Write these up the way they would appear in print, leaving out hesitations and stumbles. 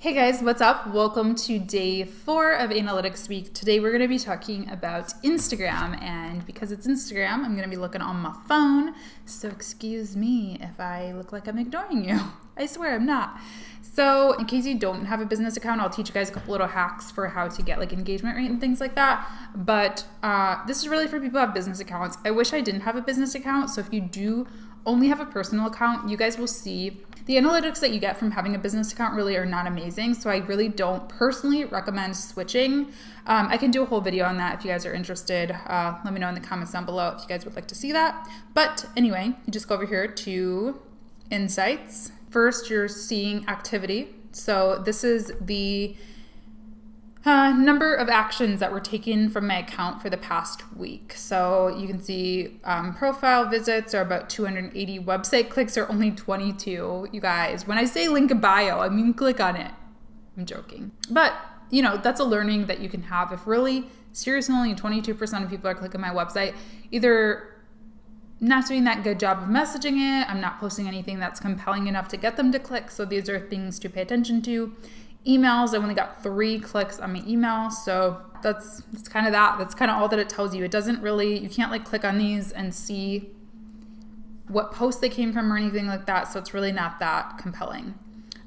Hey guys, what's up? Welcome to day 4 of Analytics Week. Today we're going to be talking about Instagram, and because it's Instagram, I'm going to be looking on my phone, so excuse me if I look like I'm ignoring you. I swear I'm not. So in case you don't have a business account, I'll teach you guys a couple little hacks for how to get like engagement rate and things like that. But this is really for people who have business accounts. I wish I didn't have a business account, so if you do only have a personal account, you guys will see the analytics that you get from having a business account really are not amazing. So I really don't personally recommend switching. I can do a whole video on that if you guys are interested. Let me know in the comments down below if you guys would like to see that. But anyway, you just go over here to Insights. First, you're seeing activity. So this is the number of actions that were taken from my account for the past week. So you can see profile visits are about 280. Website clicks are only 22. You guys, when I say link in bio, I mean click on it. I'm joking. But, you know, that's a learning that you can have. If really, seriously, only 22% of people are clicking my website, either not doing that good job of messaging it, I'm not posting anything that's compelling enough to get them to click. So these are things to pay attention to. Emails, I only got 3 clicks on my email, so that's kind of that. That's kind of all that it tells you. It doesn't really, you can't like click on these and see what post they came from or anything like that, so it's really not that compelling.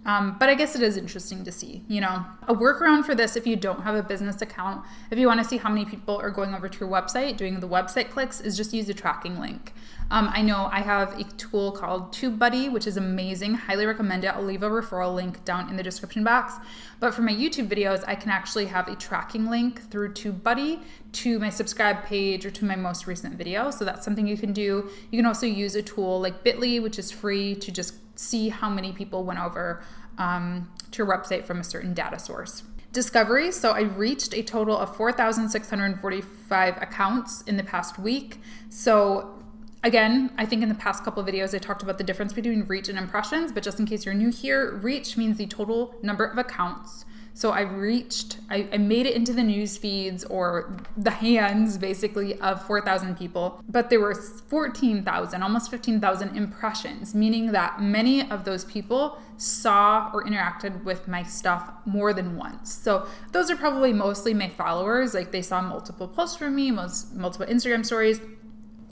But I guess it is interesting to see, you know. A workaround for this, if you don't have a business account, if you want to see how many people are going over to your website, doing the website clicks, is just use a tracking link. I know I have a tool called TubeBuddy, which is amazing. Highly recommend it. I'll leave a referral link down in the description box. But for my YouTube videos, I can actually have a tracking link through TubeBuddy to my subscribe page or to my most recent video. So that's something you can do. You can also use a tool like Bitly, which is free, to just see how many people went over to your website from a certain data source. Discovery. So I reached a total of 4,645 accounts in the past week. So again, I think in the past couple of videos, I talked about the difference between reach and impressions, but just in case you're new here, reach means the total number of accounts. So I made it into the news feeds or the hands basically of 4,000 people, but there were 14,000, almost 15,000 impressions, meaning that many of those people saw or interacted with my stuff more than once. So those are probably mostly my followers, like they saw multiple posts from me, multiple Instagram stories.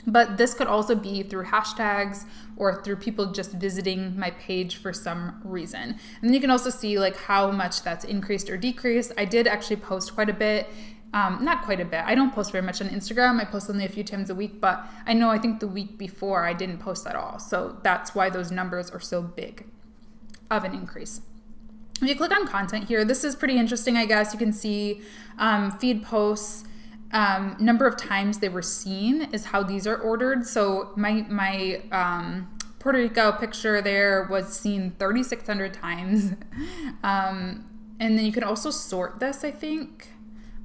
But this could also be through hashtags or through people just visiting my page for some reason. And then you can also see like how much that's increased or decreased. I did actually post quite a bit. Not quite a bit. I don't post very much on Instagram. I post only a few times a week, but I think the week before I didn't post at all. So that's why those numbers are so big of an increase. If you click on content here, this is pretty interesting, I guess. You can see feed posts. Number of times they were seen is how these are ordered. So my Puerto Rico picture there was seen 3,600 times. And then you can also sort this, I think,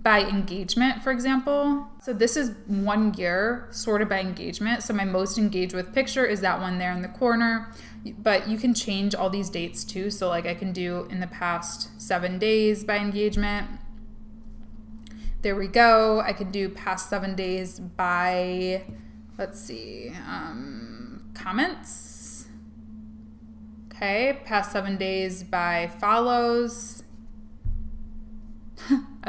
by engagement, for example. So this is 1 year sorted by engagement. So my most engaged with picture is that one there in the corner. But you can change all these dates too. So like I can do in the past 7 days by engagement. There we go. I could do past 7 days by, let's see, comments. Okay, past 7 days by follows.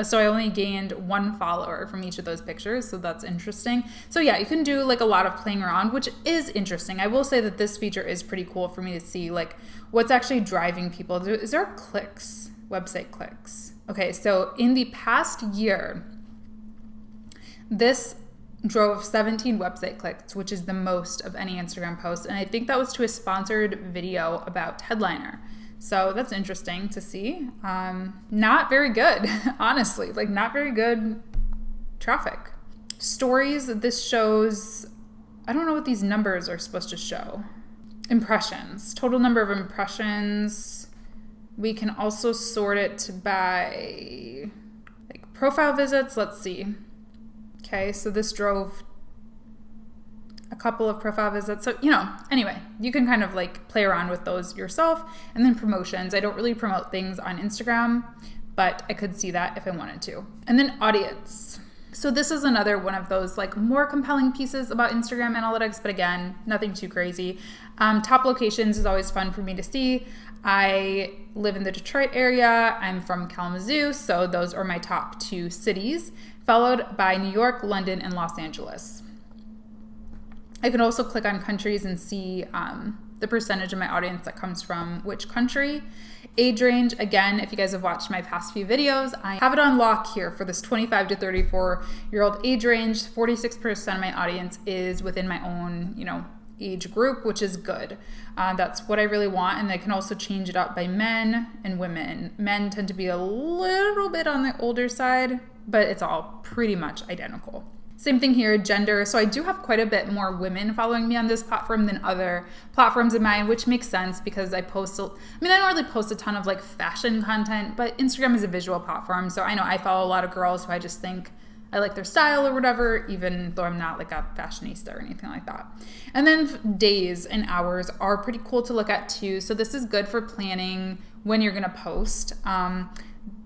So I only gained 1 follower from each of those pictures, so that's interesting. So yeah, you can do like a lot of playing around, which is interesting. I will say that this feature is pretty cool for me to see like what's actually driving people. Is there clicks, website clicks? Okay, so in the past year, this drove 17 website clicks, which is the most of any Instagram post. And I think that was to a sponsored video about Headliner. So that's interesting to see. Not very good, honestly, like not very good traffic. Stories, this shows, I don't know what these numbers are supposed to show. Impressions, total number of impressions. We can also sort it by like profile visits. Let's see. Okay, so this drove a couple of profile visits. So, you know, anyway, you can kind of like play around with those yourself. And then promotions. I don't really promote things on Instagram, but I could see that if I wanted to. And then audience. So this is another one of those like more compelling pieces about Instagram analytics, but again, nothing too crazy. Top locations is always fun for me to see. I live in the Detroit area. I'm from Kalamazoo, so those are my top 2 cities, followed by New York, London, and Los Angeles. I can also click on countries and see the percentage of my audience that comes from which country. Age range, again, if you guys have watched my past few videos, I have it on lock here for this 25 to 34-year-old age range. 46% of my audience is within my own, age group, which is good. That's what I really want. And I can also change it up by men and women. Men tend to be a little bit on the older side, but it's all pretty much identical. Same thing here, gender. So I do have quite a bit more women following me on this platform than other platforms of mine, which makes sense because I don't really post a ton of like fashion content, but Instagram is a visual platform. So I know I follow a lot of girls who I just think I like their style or whatever, even though I'm not like a fashionista or anything like that. And then days and hours are pretty cool to look at too. So this is good for planning when you're gonna post.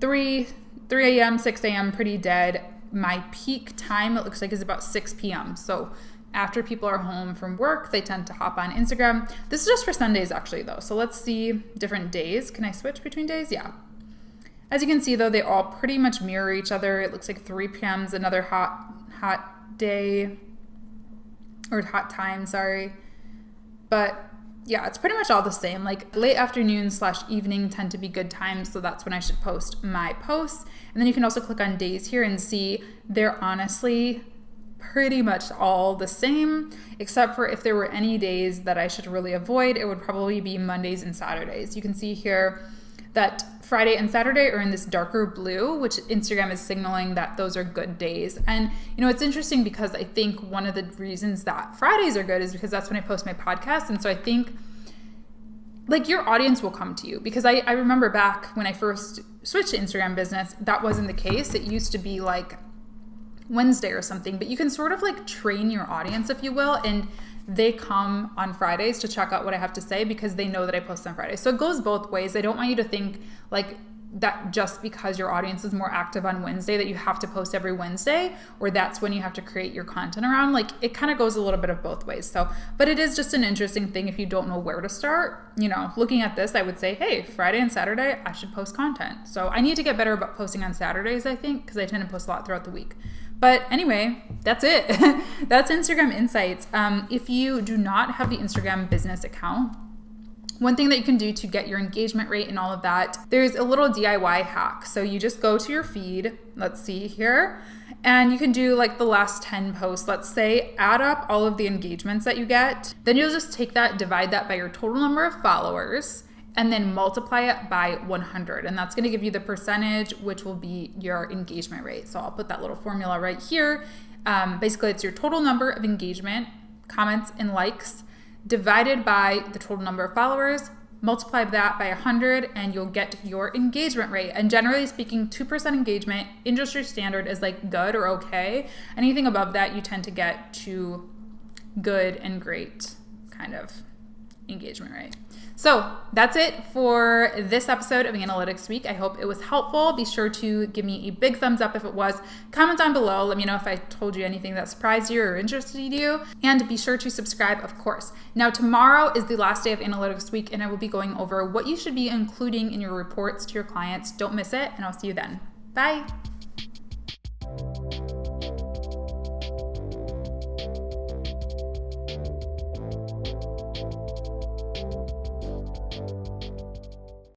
3 a.m., 6 a.m., pretty dead. My peak time, it looks like, is about 6 p.m. So after people are home from work, they tend to hop on Instagram. This is just for Sundays actually though. So let's see different days. Can I switch between days? Yeah. As you can see though, they all pretty much mirror each other. It looks like 3 p.m. is another hot day, or hot time, sorry. But yeah, it's pretty much all the same. Like late afternoon / evening tend to be good times, so that's when I should post my posts. And then you can also click on days here and see they're honestly pretty much all the same, except for if there were any days that I should really avoid, it would probably be Mondays and Saturdays. You can see here that Friday and Saturday are in this darker blue, which Instagram is signaling that those are good days. And it's interesting because I think one of the reasons that Fridays are good is because that's when I post my podcast. And so I think like your audience will come to you, because I remember back when I first switched to Instagram business, that wasn't the case. It used to be like Wednesday or something, but you can sort of like train your audience, if you will, and they come on Fridays to check out what I have to say because they know that I post on Fridays. So it goes both ways. I don't want you to think like that just because your audience is more active on Wednesday that you have to post every Wednesday, or that's when you have to create your content around. Like it kind of goes a little bit of both ways. So, but it is just an interesting thing if you don't know where to start. Looking at this, I would say, hey, Friday and Saturday, I should post content. So I need to get better about posting on Saturdays, I think, because I tend to post a lot throughout the week. But anyway, that's it. That's Instagram Insights. If you do not have the Instagram business account, one thing that you can do to get your engagement rate and all of that, there's a little DIY hack. So you just go to your feed, let's see here, and you can do like the last 10 posts, let's say, add up all of the engagements that you get. Then you'll just take that, divide that by your total number of followers, and then multiply it by 100. And that's gonna give you the percentage, which will be your engagement rate. So I'll put that little formula right here. Basically, it's your total number of engagement, comments, and likes divided by the total number of followers, multiply that by 100, and you'll get your engagement rate. And generally speaking, 2% engagement, industry standard is like good or okay. Anything above that, you tend to get to good and great kind of engagement rate. So that's it for this episode of Analytics Week. I hope it was helpful. Be sure to give me a big thumbs up if it was. Comment down below. Let me know if I told you anything that surprised you or interested you. And be sure to subscribe, of course. Now, tomorrow is the last day of Analytics Week, and I will be going over what you should be including in your reports to your clients. Don't miss it, and I'll see you then. Bye.